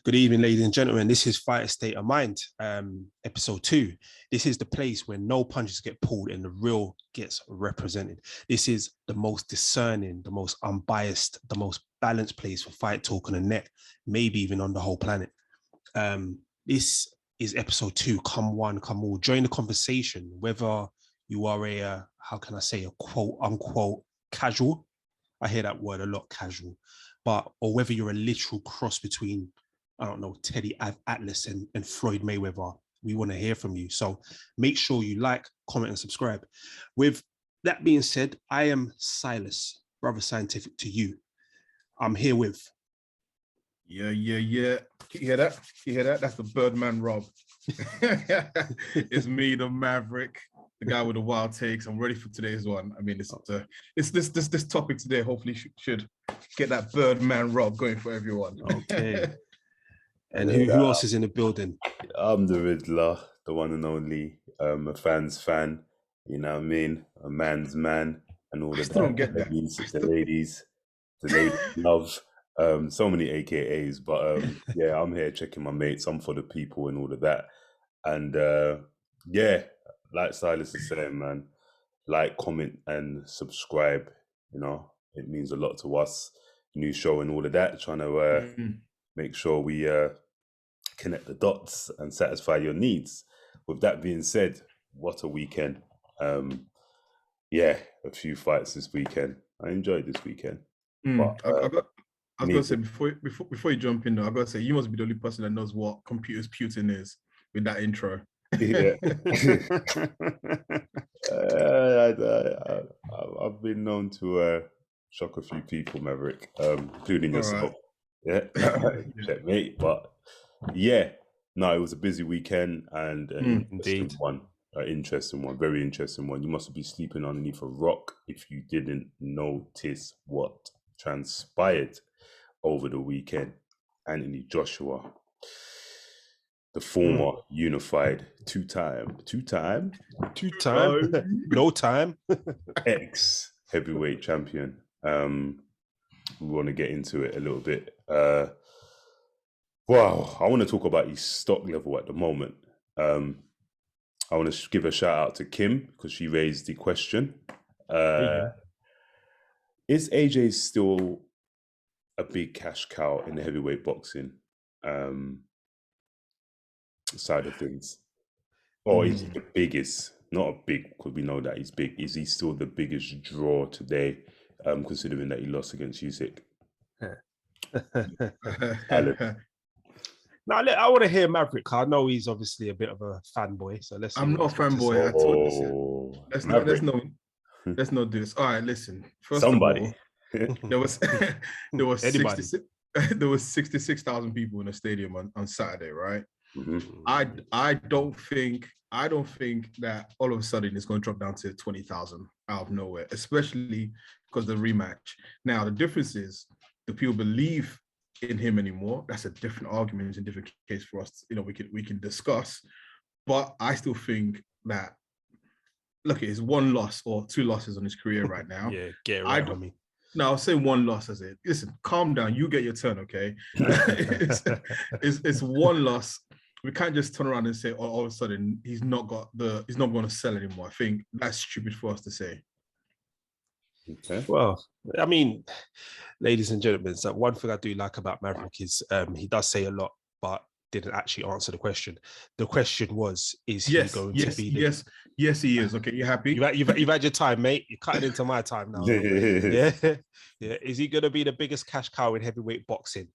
Good evening, ladies and gentlemen. This is Fighter State of Mind, episode 2. This is the place where no punches get pulled and the real gets represented. This is the most discerning, the most unbiased, the most balanced place for fight talk on the net, maybe even on the whole planet. This is episode 2. Come one, come all. Join the conversation, whether you are a quote unquote casual. I hear that word a lot, casual. Or whether you're a literal cross between, I don't know, Teddy Atlas and Floyd Mayweather. We want to hear from you. So make sure you like, comment, and subscribe. With that being said, I am Silas, Brother Scientifik to you. I'm here with... Yeah. You hear that? That's the Birdman Rob. It's me, the Maverick, the guy with the wild takes. I'm ready for today's one. I mean, this topic today hopefully should get that Birdman Rob going for everyone. Okay. And who else is in the building? I'm the Riddler, the one and only. A fan's fan, you know what I mean? A man's man, and all of that. Don't get that. The ladies love. So many AKAs, but yeah, I'm here checking my mates. I'm for the people and all of that. And yeah, like Silas is saying, man, like, comment, and subscribe. You know, it means a lot to us. New show and all of that. Trying to make sure we connect the dots and satisfy your needs. With that being said, what a weekend. Yeah, a few fights this weekend. I enjoyed this weekend. But, I was going to say, before you jump in, though, I've got to say, you must be the only person that knows what computers Putin is with that intro. Yeah. I've been known to shock a few people, Maverick, including yourself. Right. Yeah, mate. But yeah, no, it was a busy weekend and an interesting one, very interesting one. You must be sleeping underneath a rock if you didn't notice what transpired over the weekend. Anthony Joshua, the former unified two-time no time ex heavyweight champion. We want to get into it a little bit. Wow, I want to talk about his stock level at the moment. I want to give a shout out to Kim because she raised the question. Is AJ still a big cash cow in the heavyweight boxing side of things? Or is he the biggest? Not a big, because we know that he's big. Is he still the biggest draw today, considering that he lost against Usyk? Now, I want to hear Maverick. I know he's obviously a bit of a fanboy, so let's... I'm not a fanboy. I told you. Let's not do this. All right, listen. First of all, there was 66,000 people in the stadium on Saturday, right? Mm-hmm. I don't think that all of a sudden it's going to drop down to 20,000 out of nowhere, especially because the rematch. Now the difference is, do people believe in him anymore? That's a different argument and different case for us. You know, we can discuss, but I still think that, look, it's one loss or two losses on his career right now. Yeah, get it right on me. No, I'll say one loss as it. Listen, calm down. You get your turn, okay? it's one loss. We can't just turn around and say, all of a sudden he's not going to sell anymore. I think that's stupid for us to say. Okay. Well, I mean, ladies and gentlemen, so one thing I do like about Maverick is he does say a lot, but didn't actually answer the question. The question was, is he going to be... Yes, he is. Okay, you happy? You've had your time, mate. You're cutting into my time now. Yeah. Is he going to be the biggest cash cow in heavyweight boxing?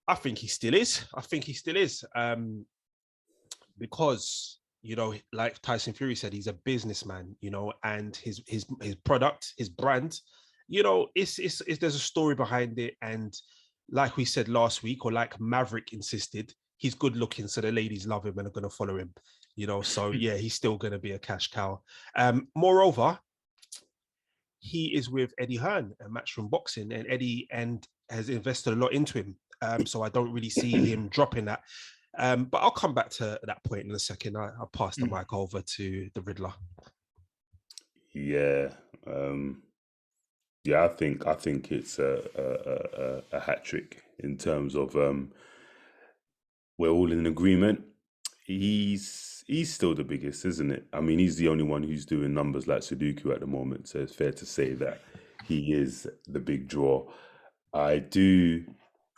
I think he still is. Because, you know, like Tyson Fury said, he's a businessman, you know, and his product, his brand, you know, it's there's a story behind it. And like we said last week, or like Maverick insisted, he's good looking, so the ladies love him and are going to follow him, you know. So yeah, he's still going to be a cash cow. Moreover, he is with Eddie Hearn at Matchroom Boxing, and Eddie has invested a lot into him. So I don't really see him dropping that. But I'll come back to that point in a second. I'll pass the mic over to the Riddler. Yeah. I think it's a hat trick in terms of we're all in agreement. He's still the biggest, isn't it? I mean, he's the only one who's doing numbers like Sudoku at the moment, so it's fair to say that he is the big draw. I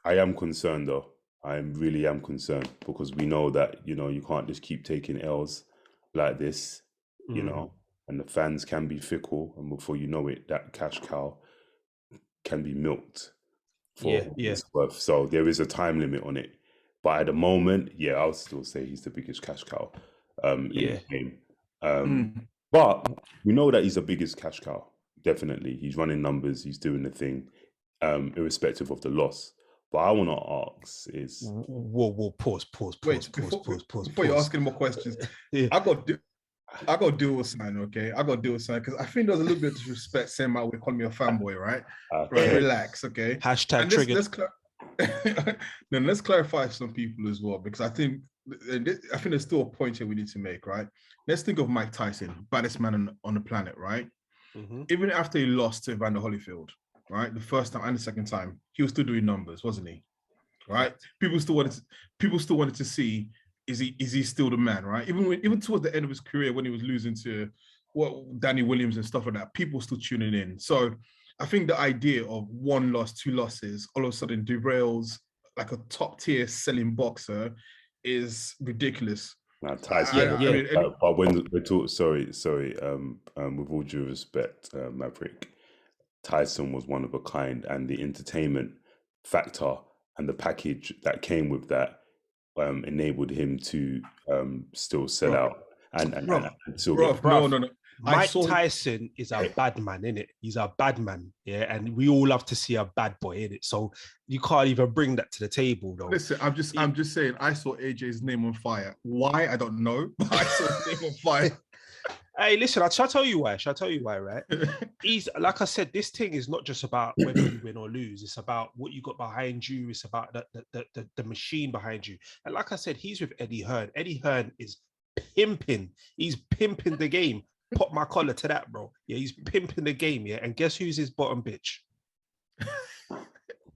am concerned though. I really am concerned because we know that, you know, you can't just keep taking L's like this, you know, and the fans can be fickle, and before you know it, that cash cow can be milked for what it's worth. So there is a time limit on it. But at the moment, yeah, I'll still say he's the biggest cash cow in the game. But we know that he's the biggest cash cow. Definitely. He's running numbers, he's doing the thing, irrespective of the loss. But I want to ask is... Whoa, pause. Before you're asking more questions, I got to deal with something, okay? I got to deal with something, because I think there's a little bit of disrespect saying we're calling me a fanboy, right? Okay. Right, relax, okay? Hashtag triggered. Then let's clarify some people as well, because I think there's still a point here we need to make, right? Let's think of Mike Tyson, baddest man on the planet, right? Even after he lost to Evander Holyfield, right, the first time and the second time, he was still doing numbers, wasn't he? Right? People still wanted to see, is he still the man, right? Even towards the end of his career, when he was losing to Danny Williams and stuff like that, people still tuning in. So I think the idea of one loss, two losses, all of a sudden derails like a top tier selling boxer is ridiculous. Now, Tyson, but when we talk, sorry, with all due respect, Maverick, Tyson was one of a kind, and the entertainment factor and the package that came with that enabled him to still sell out and still get... No. Mike Tyson is a bad man, innit? He's a bad man, yeah, and we all love to see a bad boy, innit? So you can't even bring that to the table, though. Listen, I'm just saying, I saw AJ's name on fire. Why? I don't know, but I saw his name on fire. Hey, listen, shall I tell you why, right? He's, like I said, this thing is not just about whether you win or lose. It's about what you got behind you. It's about the machine behind you. And like I said, he's with Eddie Hearn. Eddie Hearn is pimping. He's pimping the game. Pop my collar to that, bro. Yeah, he's pimping the game, yeah. And guess who's his bottom bitch?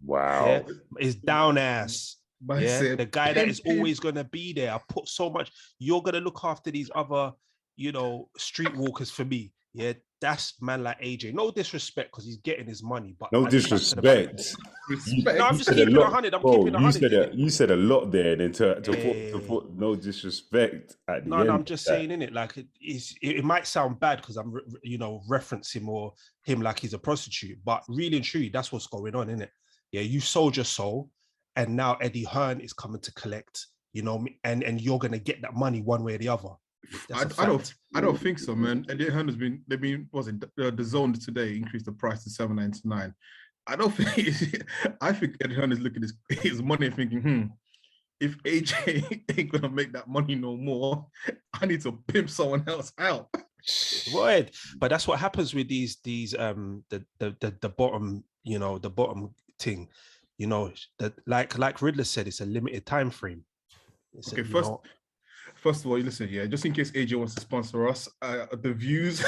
Wow. Yeah? His down ass. Yeah, the guy that is always going to be there. I put so much. You're going to look after these other, you know, streetwalkers for me. Yeah, that's man like AJ. No disrespect, because he's getting his money. But no disrespect. No, I'm just keeping 100. I'm keeping 100. You said a lot there, and then to no disrespect. At the end I'm just saying, innit? Like it might sound bad because I'm, referencing him like he's a prostitute, but really and truly, that's what's going on, innit? Yeah, you sold your soul, and now Eddie Hearn is coming to collect. You know, and you're gonna get that money one way or the other. I don't think so, man. Eddie Hearn the zone today increased the price to $7.99. I think Eddie Hearn is looking at his money and thinking, if AJ ain't gonna make that money no more, I need to pimp someone else out. Right, but that's what happens with these the bottom, the bottom thing, that like Riddler said, it's a limited time frame. First of all, listen, just in case AJ wants to sponsor us, the views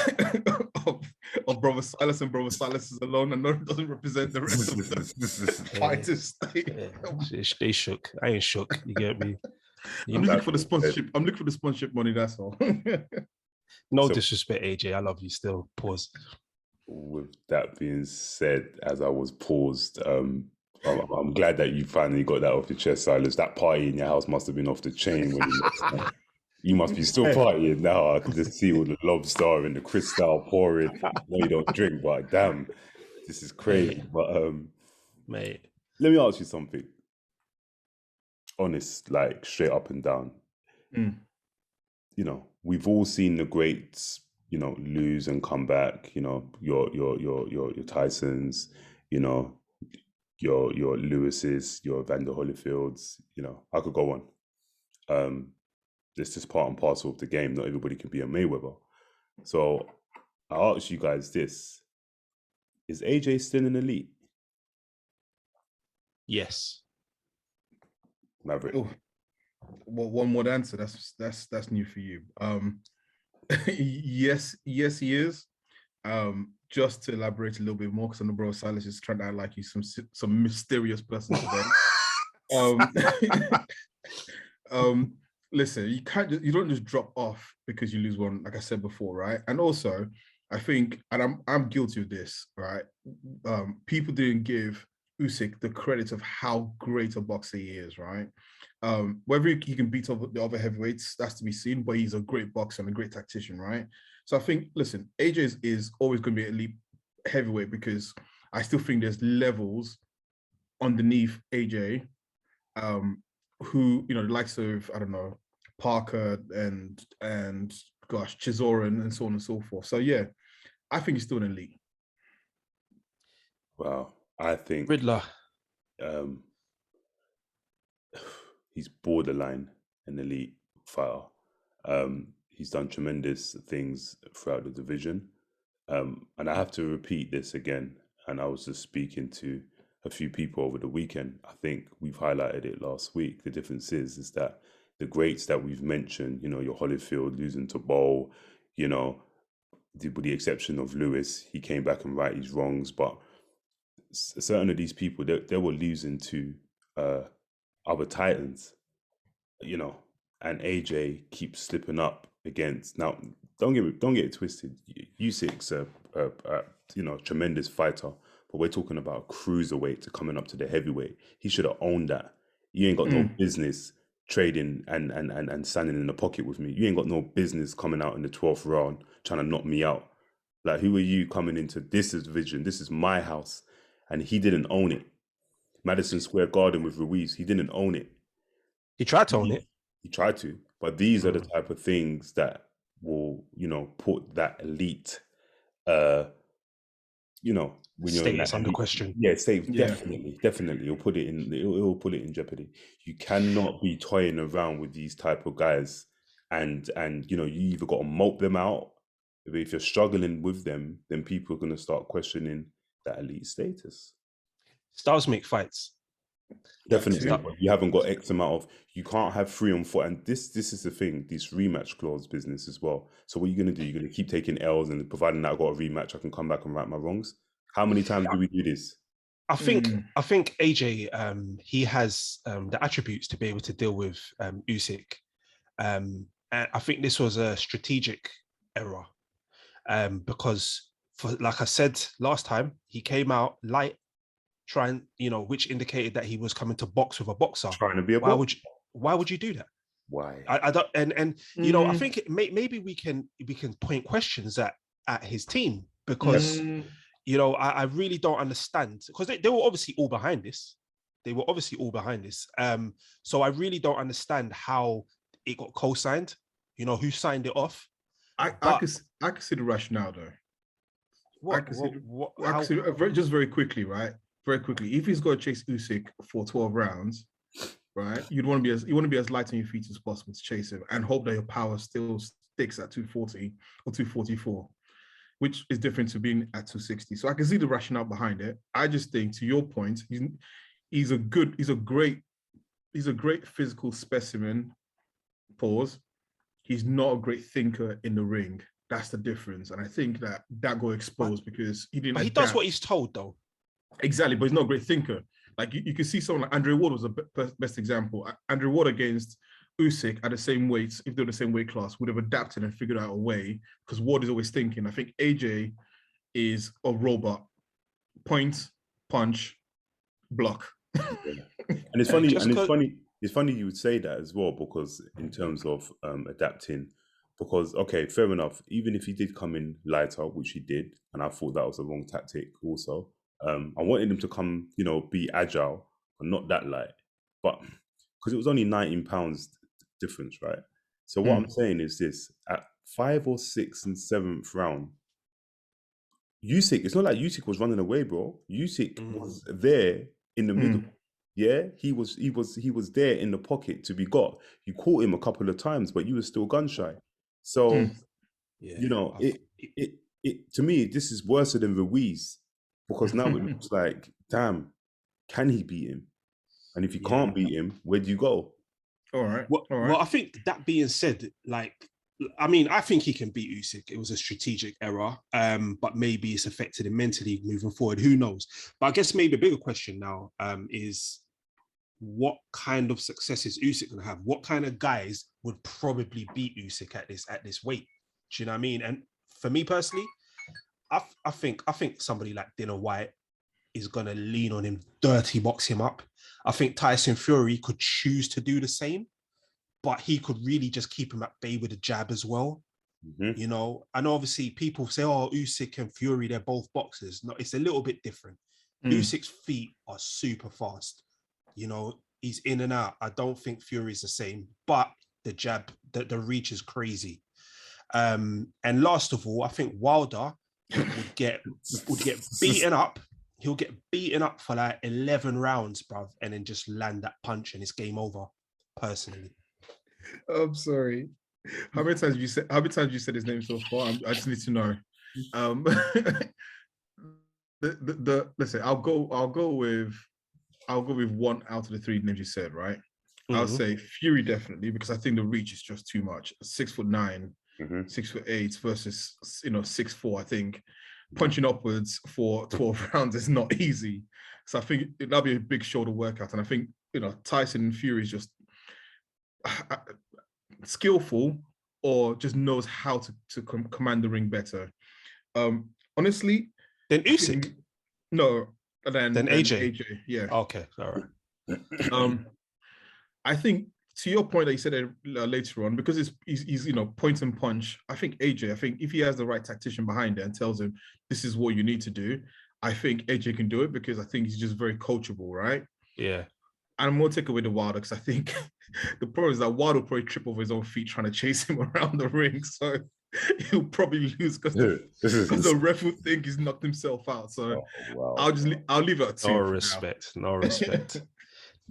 of Brother Silas and Brother Silas is alone, and it doesn't represent the rest of the fighters. They shook. I ain't shook. You get me? I'm looking for the sponsorship. I'm looking for the sponsorship money. That's all. No disrespect, AJ. I love you still. Pause. With that being said, as I was paused, I'm glad that you finally got that off your chest, Silas. That party in your house must have been off the chain when you left. You must be still partying now. I can just see all the lobster and the crystal pouring. I know you don't drink, but damn, this is crazy. But mate, let me ask you something. Honest, like straight up and down. We've all seen the greats, lose and come back. Your Tysons, your Lewis's, your Evander Holyfields, I could go on. This is part and parcel of the game. Not everybody can be a Mayweather. So I ask you guys this: is AJ still an elite? Yes. Maverick. Oh, well, one more answer. That's new for you. Yes, he is. Just to elaborate a little bit more, because I know Brother Silas is trying to act like he's some mysterious person today. Um, listen, you don't just drop off because you lose one, like I said before, right? And also, I think, and I'm guilty of this, right? People didn't give Usyk the credit of how great a boxer he is, right? Whether he can beat the other heavyweights, that's to be seen, but he's a great boxer and a great tactician, right? So I think, listen, AJ is always going to be elite heavyweight because I still think there's levels underneath AJ, who, you know, the likes of, I don't know, Parker and gosh, Chizoran and so on and so forth. So yeah, I think he's still an elite. Wow, I think Riddler. He's borderline an elite fighter. He's done tremendous things throughout the division. And I have to repeat this again. And I was just speaking to a few people over the weekend. I think we've highlighted it last week. The difference is that the greats that we've mentioned, you know, your Holyfield losing to Bowl, you know, with the exception of Lewis, he came back and righted his wrongs. But certain of these people, they were losing to other titans, you know, and AJ keeps slipping up against. Now, don't get it twisted. Usyk's a you know, tremendous fighter, but we're talking about cruiserweight to coming up to the heavyweight. He should have owned that. You ain't got no business trading and standing in the pocket with me. You ain't got no business coming out in the 12th round trying to knock me out. Like, who are you coming into this division? This is my house. And he didn't own it. Madison Square Garden with Ruiz, he didn't own it. He tried to own it. He tried to, but these are the type of things that will, you know, put that elite, you know, when you're status under question. Yeah, definitely. It'll put it in jeopardy. You cannot be toying around with these type of guys, and you know, you either got to mope them out. If you're struggling with them, then people are going to start questioning that elite status. Styles make fights. Definitely, but you haven't got X amount of. You can't have 3 on 4, and this is the thing. This rematch clause business as well. So what are you going to do? You're going to keep taking L's, and providing that I got a rematch, I can come back and right my wrongs. How many times do we do this? I think AJ, he has the attributes to be able to deal with Usyk, and I think this was a strategic error, because like I said last time, he came out light, trying, you know, which indicated that he was coming to box with a boxer. Trying to be a boxer. Why would you do that? Why? I don't, and you know, I think maybe we can point questions at his team, because you know, I really don't understand, because they were obviously all behind this. So I really don't understand how it got co-signed. You know, who signed it off? I can see the rationale though. Just very quickly, right? Very quickly. If he's got to chase Usyk for 12 rounds, right? You want to be as light on your feet as possible to chase him, and hope that your power still sticks at 240 or 244, which is different to being at 260. So I can see the rationale behind it. I just think, to your point, he's a great physical specimen. Pause. He's not a great thinker in the ring. That's the difference. And I think that got exposed because he didn't. But he does what he's told, though. Exactly, but he's not a great thinker. Like you can see someone like Andre Ward was the best example. Andre Ward against Usyk at the same weight, if they're the same weight class, would have adapted and figured out a way, because Ward is always thinking. I think AJ is a robot. Point, punch, block. And it's funny. It's funny you would say that as well, because in terms of adapting, because okay, fair enough. Even if he did come in lighter, which he did, and I thought that was the wrong tactic also. I wanted him to come, you know, be agile and not that light, but because it was only 19 pounds difference, right? So what I'm saying is this: at 5th or 6th and 7th round, Usyk, it's not like Usyk was running away, bro. Usyk was there in the middle. Yeah, he was there in the pocket to be got. You caught him a couple of times, but you were still gun shy. So you know, it to me, this is worse than Ruiz, because now it looks like, damn, can he beat him? And if you can't beat him, where do you go? All right. Well, I think that being said, like, I mean, I think he can beat Usyk. It was a strategic error, but maybe it's affected him mentally moving forward. Who knows? But I guess maybe a bigger question now is, what kind of success is Usyk going to have? What kind of guys would probably beat Usyk at this weight? Do you know what I mean? And for me personally, I think somebody like Dana White is going to lean on him, dirty box him up. I think Tyson Fury could choose to do the same, but he could really just keep him at bay with a jab as well. You know, and obviously people say, oh, Usyk and Fury, they're both boxers. No, it's a little bit different. Usyk's feet are super fast. You know, he's in and out. I don't think Fury's the same, but the jab, the reach is crazy. And last of all, I think Wilder would get beaten up. He'll get beaten up for like 11 rounds, bruv, and then just land that punch and it's game over, personally. I'm sorry. How many times you said his name so far? I just need to know. Listen, I'll go with one out of the three names you said, right? I'll say Fury definitely, because I think the reach is just too much. 6'9", 6'8" versus 6'4". I think punching upwards for 12 rounds is not easy. So I think that'll be a big shoulder workout. And I think Tyson and Fury is just skillful, or just knows how to command the ring better. Honestly, then Usyk. Then AJ. Yeah. Okay. All right. I think to your point that you said later on, because he's point and punch. I think AJ. I think if he has the right tactician behind it and tells him this is what you need to do, I think AJ can do it, because I think he's just very coachable, right? Yeah. And I'm going to take away the Wilder, because I think the problem is that Wilder will probably trip over his own feet trying to chase him around the ring. So he'll probably lose because the ref will think he's knocked himself out. So I'll leave it at 2. No respect.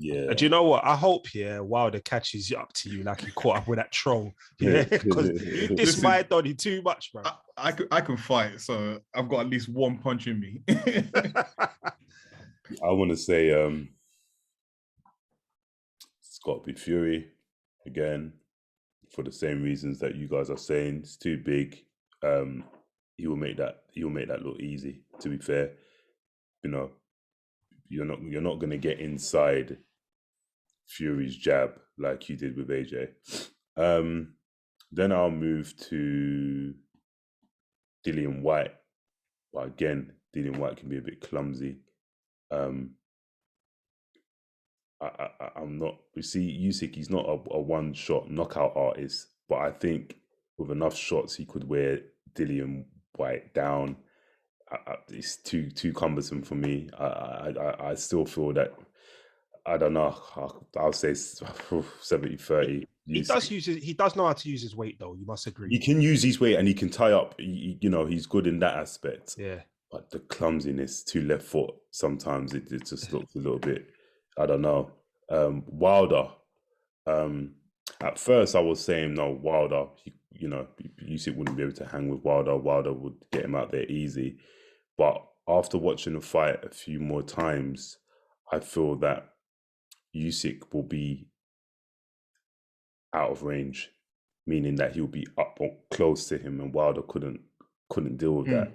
Yeah. Do you know what? I hope Wilder catches you up to you like he caught up with that troll. Yeah, because you diss my Donny too much, bro. I can fight, so I've got at least one punch in me. I want to say it's got to be Fury again, for the same reasons that you guys are saying. It's too big. He will make that look easy. To be fair, you're not going to get inside Fury's jab like you did with AJ. Then I'll move to Dillian White, but again, Dillian White can be a bit clumsy. I'm not. You see, Usyk, he's not a one-shot knockout artist, but I think with enough shots, he could wear Dillian White down. It's too cumbersome for me. I still feel that. I don't know. I'll say 70-30. He does know how to use his weight, though. You must agree. He can use his weight and he can tie up. He's good in that aspect. Yeah. But the clumsiness to left foot, sometimes it just looks a little bit. I don't know. Wilder. At first, I was saying no. Wilder. Usyk wouldn't be able to hang with Wilder. Wilder would get him out there easy. But after watching the fight a few more times, I feel that Usyk will be out of range, meaning that he'll be up close to him, and Wilder couldn't deal with that.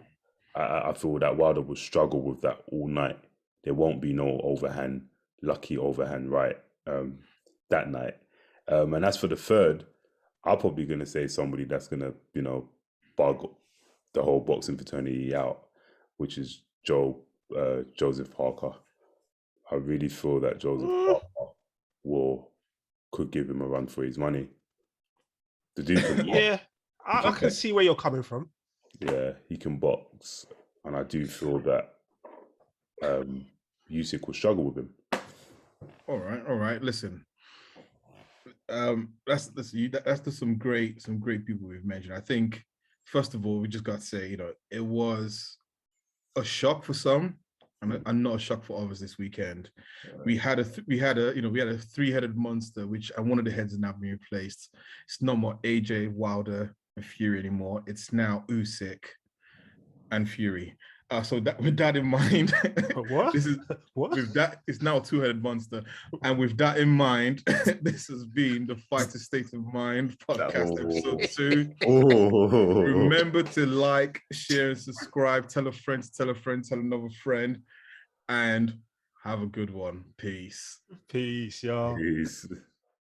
I feel that Wilder will struggle with that all night. There won't be no lucky overhand right that night. And as for the third, I'm probably going to say somebody that's going to, bug the whole boxing fraternity out, which is Joseph Parker. I really feel that Joseph Parker could give him a run for his money. The dude can box. I can see where you're coming from. Yeah, he can box, and I do feel that Usyk will struggle with him. All right. Listen, that's just some great people we've mentioned. I think first of all, we just got to say, it was a shock for some, and not a shock for others this weekend. We had a 3-headed monster, which one of the heads is now being replaced. It's no more AJ, Wilder, and Fury anymore. It's now Usyk and Fury. So that with that in mind, what? With that, it's now a 2-headed monster. And with that in mind, this has been the Fighter State of Mind podcast episode 2. Remember to like, share, and subscribe. Tell a friend, tell another friend. And Have a good one. Peace. Peace, y'all. Peace.